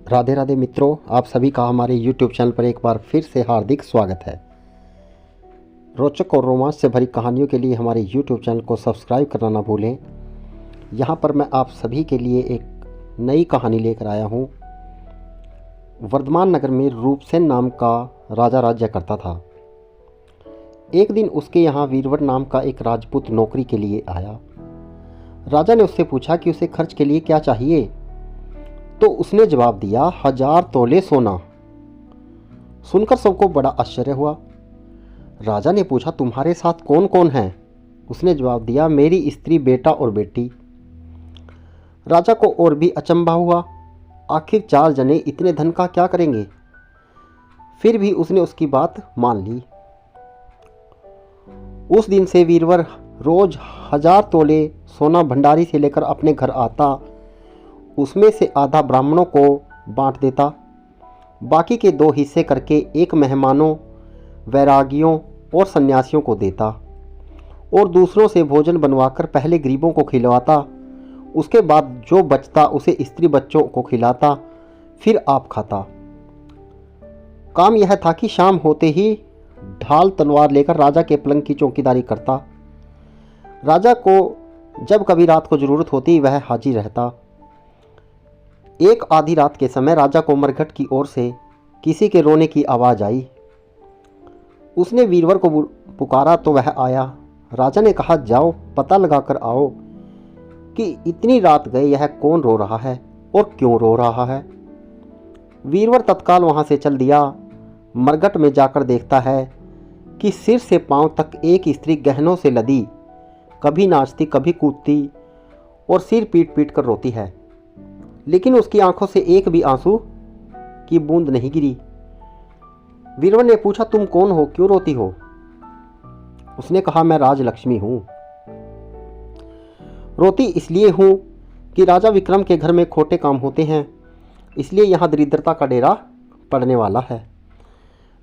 राधे राधे मित्रों, आप सभी का हमारे YouTube चैनल पर एक बार फिर से हार्दिक स्वागत है। रोचक और रोमांच से भरी कहानियों के लिए हमारे YouTube चैनल को सब्सक्राइब करना ना भूलें। यहाँ पर मैं आप सभी के लिए एक नई कहानी लेकर आया हूँ। वर्धमान नगर में रूपसेन नाम का राजा राज्य करता था। एक दिन उसके यहाँ वीरवर नाम का एक राजपूत नौकरी के लिए आया। राजा ने उससे पूछा कि उसे खर्च के लिए क्या चाहिए, तो उसने जवाब दिया 1000 तोले सोना। सुनकर सबको बड़ा आश्चर्य हुआ। राजा ने पूछा तुम्हारे साथ कौन कौन है? उसने जवाब दिया मेरी स्त्री, बेटा और बेटी। राजा को और भी अचंभा हुआ, आखिर 4 जने इतने धन का क्या करेंगे? फिर भी उसने उसकी बात मान ली। उस दिन से वीरवर रोज 1000 तोले सोना भंडारी से लेकर अपने घर आता। उसमें से आधा ब्राह्मणों को बांट देता, बाकी के 2 हिस्से करके एक मेहमानों, वैरागियों और सन्यासियों को देता और दूसरों से भोजन बनवाकर पहले गरीबों को खिलवाता। उसके बाद जो बचता उसे स्त्री बच्चों को खिलाता, फिर आप खाता। काम यह था कि शाम होते ही ढाल तलवार लेकर राजा के पलंग की चौकीदारी करता। राजा को जब कभी रात को ज़रूरत होती वह हाजिर रहता। एक आधी रात के समय राजा को मरघट की ओर से किसी के रोने की आवाज़ आई। उसने वीरवर को पुकारा तो वह आया। राजा ने कहा जाओ पता लगाकर आओ कि इतनी रात गए यह कौन रो रहा है और क्यों रो रहा है। वीरवर तत्काल वहाँ से चल दिया। मरघट में जाकर देखता है कि सिर से पांव तक एक स्त्री गहनों से लदी, कभी नाचती कभी कूदती और सिर पीट पीट कर रोती है, लेकिन उसकी आंखों से एक भी आंसू की बूंद नहीं गिरी। वीरवर ने पूछा तुम कौन हो, क्यों रोती हो? उसने कहा मैं राजलक्ष्मी हूं। रोती इसलिए हूं कि राजा विक्रम के घर में खोटे काम होते हैं, इसलिए यहाँ दरिद्रता का डेरा पड़ने वाला है।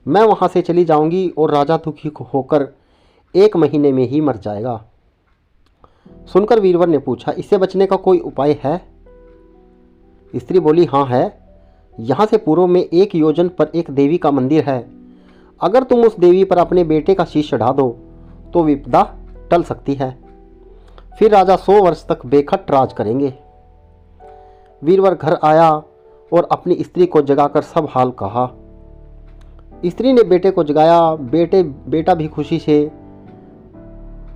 मैं वहाँ से चली जाऊंगी और राजा दुखी होकर 1 महीने में ही मर जाएगा। सुनकर वीरवर ने पूछा इससे बचने का कोई उपाय है? स्त्री बोली हाँ है। यहाँ से पूर्व में 1 योजन पर एक देवी का मंदिर है। अगर तुम उस देवी पर अपने बेटे का शीश चढ़ा दो तो विपदा टल सकती है। फिर राजा 100 वर्ष तक बेखट राज करेंगे। वीरवर घर आया और अपनी स्त्री को जगाकर सब हाल कहा। स्त्री ने बेटे को जगाया। बेटा भी खुशी से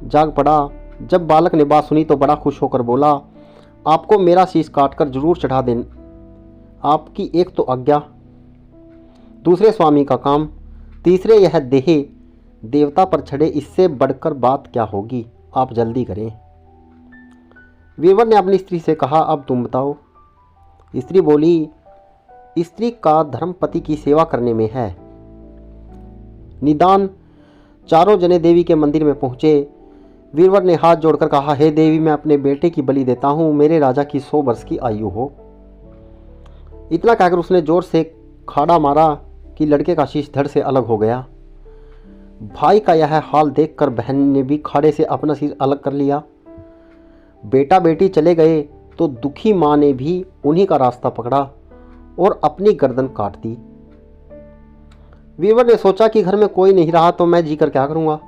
जाग पड़ा। जब बालक ने बात सुनी तो बड़ा खुश होकर बोला आपको मेरा शीश काटकर जरूर चढ़ा दें। आपकी एक तो आज्ञा, दूसरे स्वामी का काम, तीसरे यह देह देवता पर चढ़े, इससे बढ़कर बात क्या होगी? आप जल्दी करें। वीरवर ने अपनी स्त्री से कहा अब तुम बताओ। स्त्री बोली स्त्री का धर्म पति की सेवा करने में है। निदान 4 जने देवी के मंदिर में पहुंचे। वीरवर ने हाथ जोड़कर कहा हे देवी मैं अपने बेटे की बलि देता हूँ, मेरे राजा की 100 वर्ष की आयु हो। इतना कहकर उसने जोर से खाड़ा मारा कि लड़के का शीश धड़ से अलग हो गया। भाई का यह हाल देखकर बहन ने भी खाड़े से अपना शीश अलग कर लिया। बेटा बेटी चले गए तो दुखी माँ ने भी उन्हीं का रास्ता पकड़ा और अपनी गर्दन काट दी। वीरवर ने सोचा कि घर में कोई नहीं रहा तो मैं जीकर क्या करूँगा।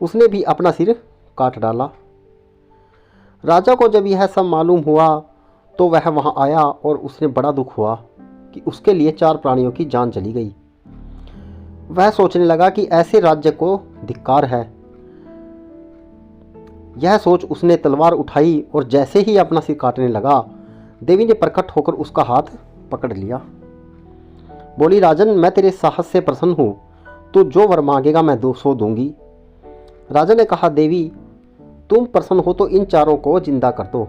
उसने भी अपना सिर काट डाला। राजा को जब यह सब मालूम हुआ तो वह वहां आया और उसने बड़ा दुख हुआ कि उसके लिए 4 प्राणियों की जान चली गई। वह सोचने लगा कि ऐसे राज्य को धिक्कार है। यह सोच उसने तलवार उठाई और जैसे ही अपना सिर काटने लगा देवी ने प्रकट होकर उसका हाथ पकड़ लिया। बोली राजन मैं तेरे साहस से प्रसन्न हूँ, तू जो वर मांगेगा मैं 200 दूंगी। राजा ने कहा देवी तुम प्रसन्न हो तो इन 4 को जिंदा कर दो।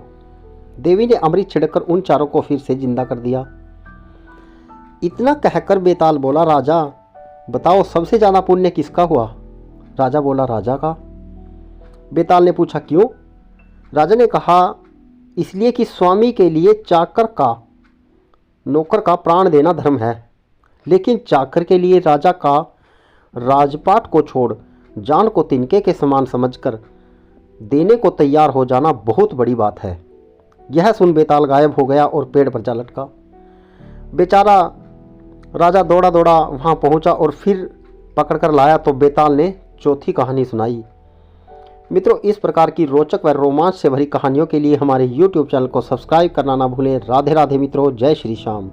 देवी ने अमृत छिड़ककर उन 4 को फिर से जिंदा कर दिया। इतना कहकर बेताल बोला राजा बताओ सबसे ज़्यादा पुण्य किसका हुआ? राजा बोला राजा का। बेताल ने पूछा क्यों? राजा ने कहा इसलिए कि स्वामी के लिए चाकर का, नौकर का प्राण देना धर्म है, लेकिन चाकर के लिए राजा का राजपाट को छोड़ जान को तिनके के समान समझकर देने को तैयार हो जाना बहुत बड़ी बात है। यह सुन बेताल गायब हो गया और पेड़ पर जा लटका। बेचारा राजा दौड़ा दौड़ा वहाँ पहुँचा और फिर पकड़ कर लाया तो बेताल ने चौथी कहानी सुनाई। मित्रों, इस प्रकार की रोचक व रोमांच से भरी कहानियों के लिए हमारे YouTube चैनल को सब्सक्राइब करना ना भूलें। राधे राधे मित्रों, जय श्री श्याम।